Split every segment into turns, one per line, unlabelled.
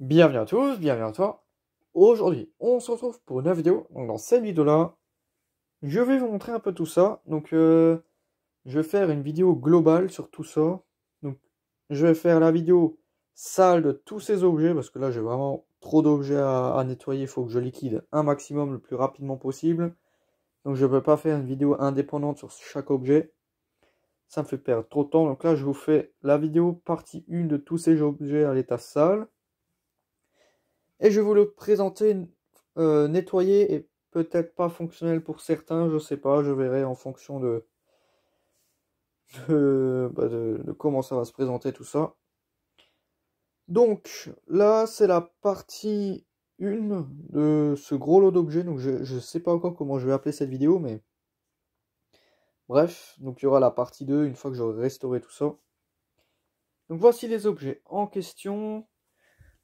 Bienvenue à tous, bienvenue à toi. Aujourd'hui, on se retrouve pour une nouvelle vidéo. Donc dans cette vidéo-là, je vais vous montrer un peu tout ça. Je vais faire une vidéo globale sur tout ça. Donc, je vais faire la vidéo sale de tous ces objets parce que là, j'ai vraiment trop d'objets à nettoyer. Il faut que je liquide un maximum le plus rapidement possible. Donc, je ne peux pas faire une vidéo indépendante sur chaque objet. Ça me fait perdre trop de temps. Donc là, je vous fais la vidéo partie 1 de tous ces objets à l'état sale. Et je vais vous le présenter nettoyé et peut-être pas fonctionnel pour certains, je sais pas, je verrai en fonction de comment ça va se présenter tout ça. Donc là, c'est la partie 1 de ce gros lot d'objets, donc je sais pas encore comment je vais appeler cette vidéo, mais bref, donc il y aura la partie 2 une fois que j'aurai restauré tout ça. Donc voici les objets en question.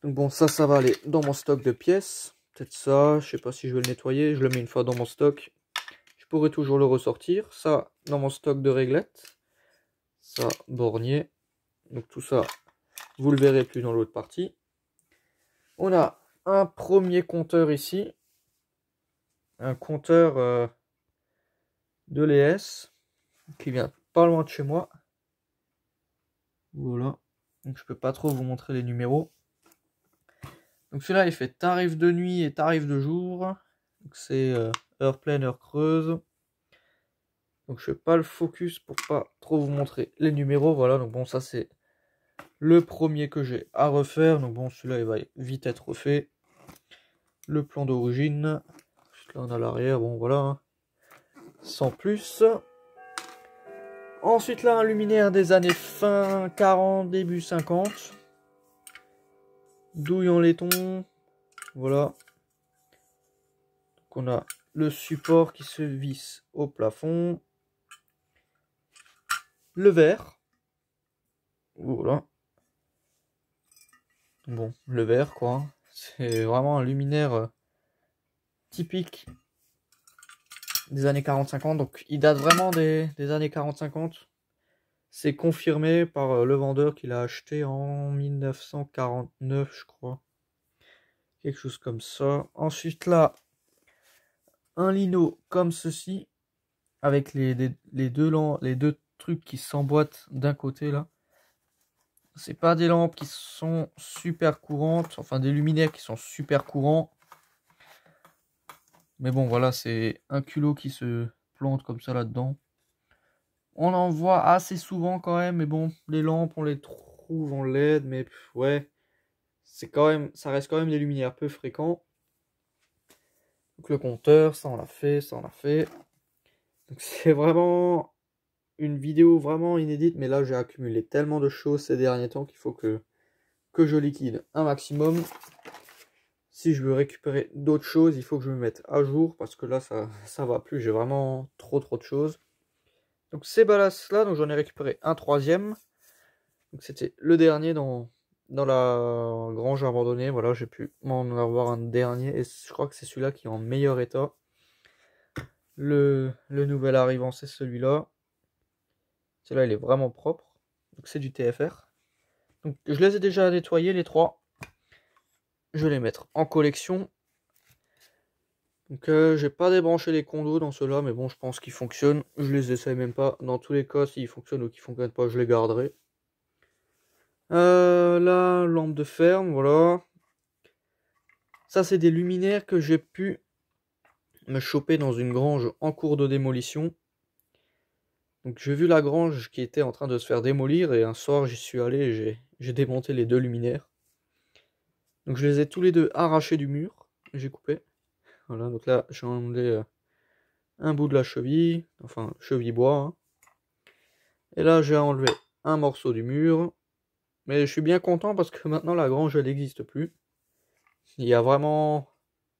Donc bon, ça va aller dans mon stock de pièces. Peut-être ça, je sais pas si je vais le nettoyer, je le mets une fois dans mon stock. Je pourrais toujours le ressortir. Ça, dans mon stock de réglettes. Ça, bornier. Donc tout ça, vous le verrez plus dans l'autre partie. On a un premier compteur ici. Un compteur de l'ES qui vient pas loin de chez moi. Voilà. Donc je peux pas trop vous montrer les numéros. Donc celui-là, il fait tarif de nuit et tarif de jour. Donc c'est heure pleine, heure creuse. Donc je fais pas le focus pour pas trop vous montrer les numéros. Voilà, donc bon, ça c'est le premier que j'ai à refaire. Donc bon, celui-là il va vite être refait. Le plan d'origine. Là on a l'arrière, bon voilà. Hein. Sans plus. Ensuite là, un luminaire des années fin 40, début 50. Douille en laiton. Voilà. Donc on a le support qui se visse au plafond. Le verre. Voilà. Bon, le verre quoi. C'est vraiment un luminaire typique des années 40-50. Donc il date vraiment des années 40-50. C'est confirmé par le vendeur qui l'a acheté en 1949, je crois. Quelque chose comme ça. Ensuite là, un lino comme ceci. Avec les deux trucs qui s'emboîtent d'un côté là. C'est pas des lampes qui sont super courantes, enfin des luminaires qui sont super courants. Mais bon voilà, c'est un culot qui se plante comme ça là-dedans. On en voit assez souvent quand même, mais bon, les lampes on les trouve en LED, mais ouais, c'est quand même, ça reste quand même des luminaires peu fréquents. Donc le compteur, ça on l'a fait, ça on l'a fait. Donc c'est vraiment une vidéo vraiment inédite, mais là j'ai accumulé tellement de choses ces derniers temps qu'il faut que je liquide un maximum. Si je veux récupérer d'autres choses, il faut que je me mette à jour parce que là ça va plus, j'ai vraiment trop de choses. Donc ces ballasts là, donc j'en ai récupéré un troisième. Donc c'était le dernier dans la grange abandonnée. Voilà, j'ai pu m'en avoir un dernier et je crois que c'est celui-là qui est en meilleur état. Le nouvel arrivant, c'est celui-là. Celui-là, il est vraiment propre. Donc c'est du TFR. Donc je les ai déjà nettoyés les trois. Je vais les mettre en collection. Donc j'ai pas débranché les condos dans ceux-là, mais bon, je pense qu'ils fonctionnent. Je les essaye même pas. Dans tous les cas, s'ils fonctionnent ou qu'ils fonctionnent pas, je les garderai. Là, lampe de ferme, voilà. Ça, c'est des luminaires que j'ai pu me choper dans une grange en cours de démolition. Donc j'ai vu la grange qui était en train de se faire démolir et un soir j'y suis allé et j'ai démonté les deux luminaires. Donc je les ai tous les deux arrachés du mur, j'ai coupé. Voilà, donc là j'ai enlevé un bout de la cheville, enfin cheville bois. Hein. Et là j'ai enlevé un morceau du mur. Mais je suis bien content parce que maintenant la grange elle n'existe plus. Il n'y a vraiment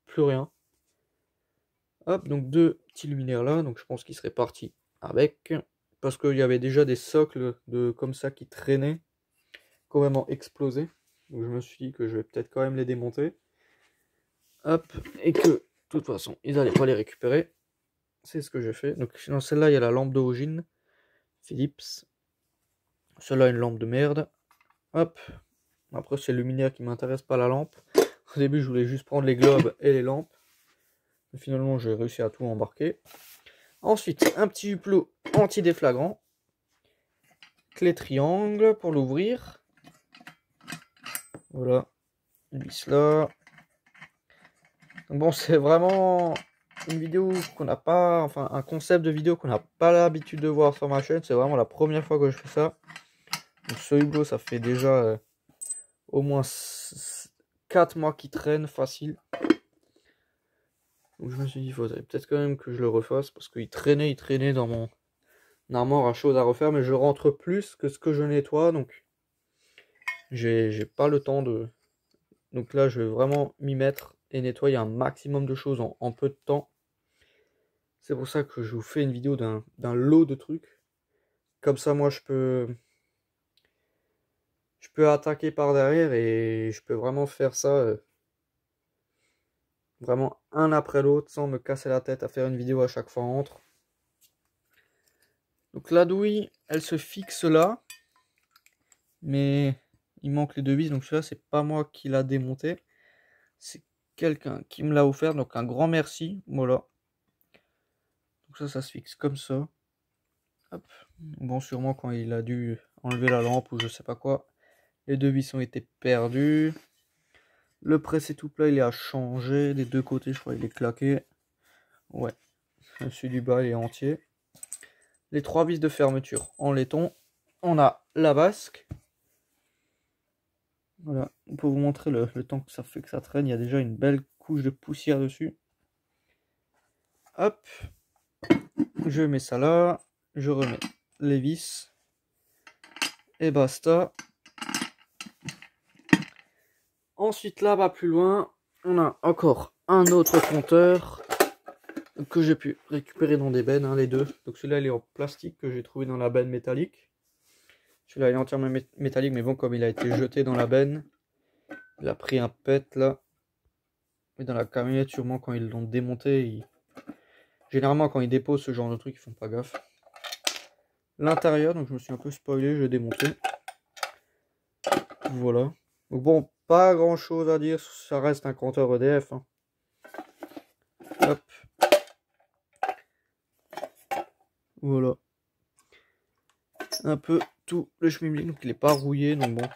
plus rien. Hop, donc deux petits luminaires là, donc je pense qu'ils seraient partis avec. Parce qu'il y avait déjà des socles comme ça qui traînaient, complètement explosés. Donc je me suis dit que je vais peut-être quand même les démonter. Hop, et que de toute façon ils n'allaient pas les récupérer. C'est ce que j'ai fait. Donc dans celle-là il y a la lampe d'origine Philips. Celle-là une lampe de merde. Hop, Après, c'est le luminaire qui m'intéresse, pas la lampe. Au début, je voulais juste prendre les globes et les lampes. Mais finalement, j'ai réussi à tout embarquer. Ensuite, un petit hublot anti-déflagrant. Clé triangle pour l'ouvrir. Voilà. Une vis là. Donc bon, c'est vraiment une vidéo qu'on n'a pas, enfin un concept de vidéo qu'on n'a pas l'habitude de voir sur ma chaîne. C'est vraiment la première fois que je fais ça. Donc ce hublot, ça fait déjà au moins 4 mois qu'il traîne facile. Donc je me suis dit, il faudrait peut-être quand même que je le refasse parce qu'il traînait dans mon armoire à choses à refaire, mais je rentre plus que ce que je nettoie, donc j'ai pas le temps de... Donc là, je vais vraiment m'y mettre et nettoyer un maximum de choses en peu de temps. C'est pour ça que je vous fais une vidéo d'un lot de trucs. Comme ça, moi, je peux attaquer par derrière et je peux vraiment faire ça vraiment un après l'autre sans me casser la tête à faire une vidéo à chaque fois entre. Donc la douille, elle se fixe là, mais il manque les deux vis, donc celui-là, c'est pas moi qui l'a démonté, c'est quelqu'un qui me l'a offert, donc un grand merci, voilà. Donc ça se fixe comme ça. Hop. Bon, sûrement quand il a dû enlever la lampe ou je sais pas quoi, les deux vis ont été perdues. Le pressé tout plat, il est à changer des deux côtés, je crois il est claqué. Ouais, celui du bas il est entier. Les trois vis de fermeture en laiton. On a la vasque. Voilà, pour vous montrer le temps que ça fait que ça traîne, il y a déjà une belle couche de poussière dessus. Hop, je mets ça là, je remets les vis et basta. Ensuite là-bas plus loin, on a encore un autre compteur que j'ai pu récupérer dans des bennes, hein, les deux. Donc celui-là il est en plastique que j'ai trouvé dans la benne métallique. Celui-là il est entièrement métallique, mais bon, comme il a été jeté dans la benne, il a pris un pet là. Et dans la camionnette, sûrement quand ils l'ont démonté, généralement quand ils déposent ce genre de trucs, ils font pas gaffe. L'intérieur, donc je me suis un peu spoilé, je l'ai démonté. Voilà. Donc bon, pas grand chose à dire, ça reste un compteur EDF. Hein. Hop. Voilà. Un peu tout le schmilblick, donc il est pas rouillé, donc bon.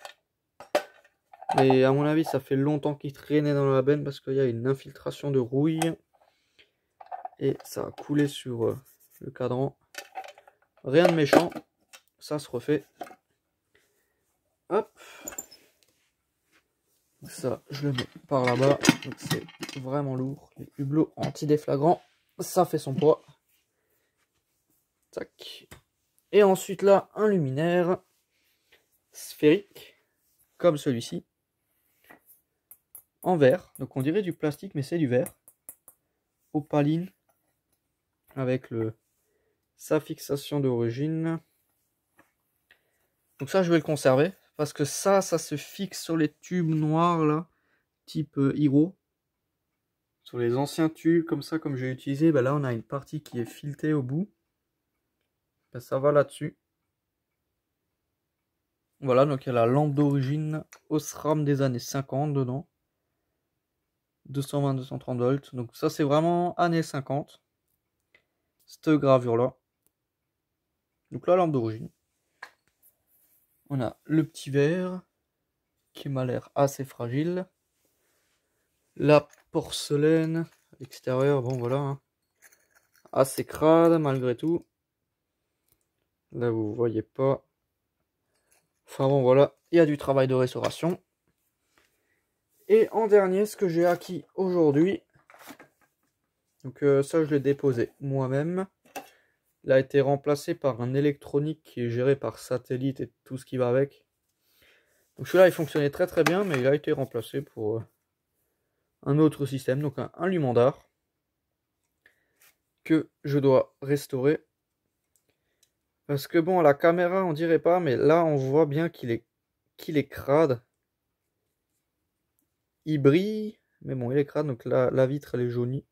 Et à mon avis, ça fait longtemps qu'il traînait dans la benne parce qu'il y a une infiltration de rouille. Et ça a coulé sur le cadran. Rien de méchant, ça se refait. Hop. Ça, je le mets par là-bas. Donc c'est vraiment lourd. Les hublots anti-déflagrants, ça fait son poids. Tac. Et ensuite là, un luminaire sphérique, comme celui-ci, en verre. Donc on dirait du plastique, mais c'est du verre. Opaline, avec sa fixation d'origine. Donc ça, je vais le conserver. Parce que ça se fixe sur les tubes noirs, là, type Hero. Sur les anciens tubes, comme ça, comme j'ai utilisé, bah là, on a une partie qui est filetée au bout. Bah, ça va là-dessus. Voilà, donc il y a la lampe d'origine Osram des années 50 dedans. 220-230 volts. Donc ça, c'est vraiment années 50. Cette gravure-là. Donc la lampe d'origine. On a le petit verre qui m'a l'air assez fragile. La porcelaine à l'extérieur, bon voilà, hein, assez crade malgré tout. Là vous voyez pas. Enfin bon voilà, il y a du travail de restauration. Et en dernier, ce que j'ai acquis aujourd'hui. Donc ça je l'ai déposé moi-même. Il a été remplacé par un électronique qui est géré par satellite et tout ce qui va avec. Donc celui-là il fonctionnait très très bien, mais il a été remplacé pour un autre système, donc un Lumandar que je dois restaurer. Parce que bon, à la caméra on dirait pas, mais là on voit bien qu'il est crade. Il brille, mais bon il est crade, donc la vitre elle est jaunie.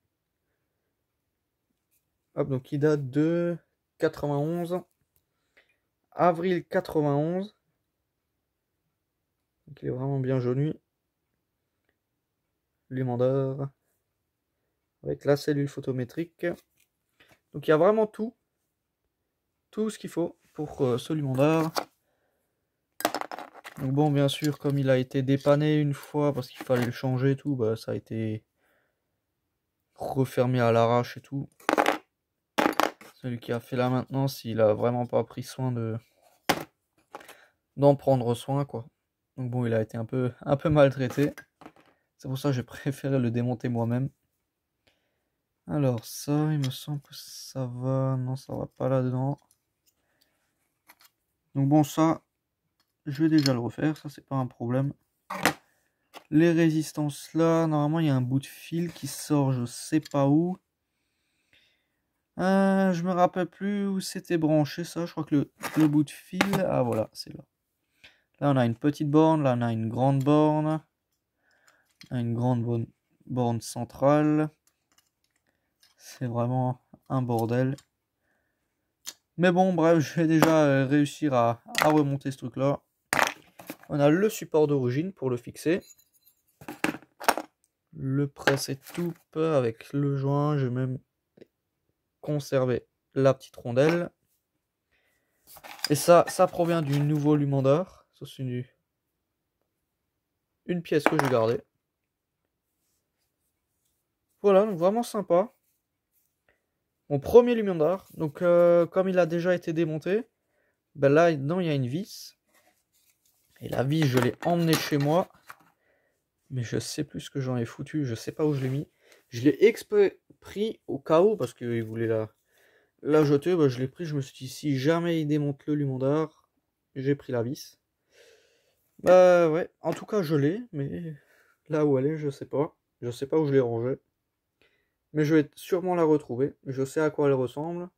Hop, donc il date de 91. Avril 91. Donc il est vraiment bien jauni. Lumandeur. Avec la cellule photométrique. Donc il y a vraiment tout ce qu'il faut pour ce lumandeur. Donc bon, bien sûr, comme il a été dépanné une fois parce qu'il fallait le changer et tout, bah, ça a été refermé à l'arrache et tout. Celui qui a fait la maintenance, il a vraiment pas pris soin d'en prendre soin, quoi. Donc bon, il a été un peu maltraité. C'est pour ça que j'ai préféré le démonter moi-même. Alors ça, il me semble que ça va. Non, ça va pas là-dedans. Donc bon, ça, je vais déjà le refaire. Ça, c'est pas un problème. Les résistances là, normalement, il y a un bout de fil qui sort, je sais pas où. Je me rappelle plus où c'était branché ça. Je crois que le bout de fil. Ah voilà, c'est là. Là, on a une petite borne. Là, on a une grande borne. Une grande borne centrale. C'est vraiment un bordel. Mais bon, bref, je vais déjà réussir à remonter ce truc-là. On a le support d'origine pour le fixer. Le presser tout peu avec le joint. Je vais même conserver la petite rondelle. Et ça provient du nouveau lumandeur. Ça, c'est une pièce que j'ai gardée. Voilà, donc vraiment sympa. Mon premier lumandeur. Donc, comme il a déjà été démonté, ben là, dedans, il y a une vis. Et la vis, je l'ai emmenée chez moi. Mais je sais plus ce que j'en ai foutu. Je sais pas où je l'ai mis. Je l'ai exprès pris au cas où, parce qu'il voulait la jeter. Ben, je l'ai pris. Je me suis dit, si jamais il démonte le lumandeur, j'ai pris la vis. Bah ouais, en tout cas, je l'ai. Mais là où elle est, je sais pas. Je sais pas où je l'ai rangée. Mais je vais sûrement la retrouver. Je sais à quoi elle ressemble.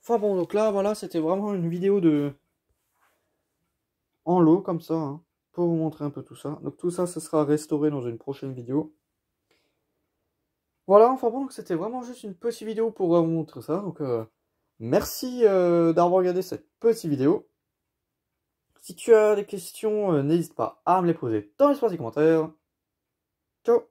Enfin bon, donc là, voilà, c'était vraiment une vidéo en lot, comme ça, hein, pour vous montrer un peu tout ça. Donc tout ça, ce sera restauré dans une prochaine vidéo. Voilà, enfin bon, donc c'était vraiment juste une petite vidéo pour vous montrer ça. Donc merci d'avoir regardé cette petite vidéo. Si tu as des questions, n'hésite pas à me les poser dans l'espace des commentaires. Ciao!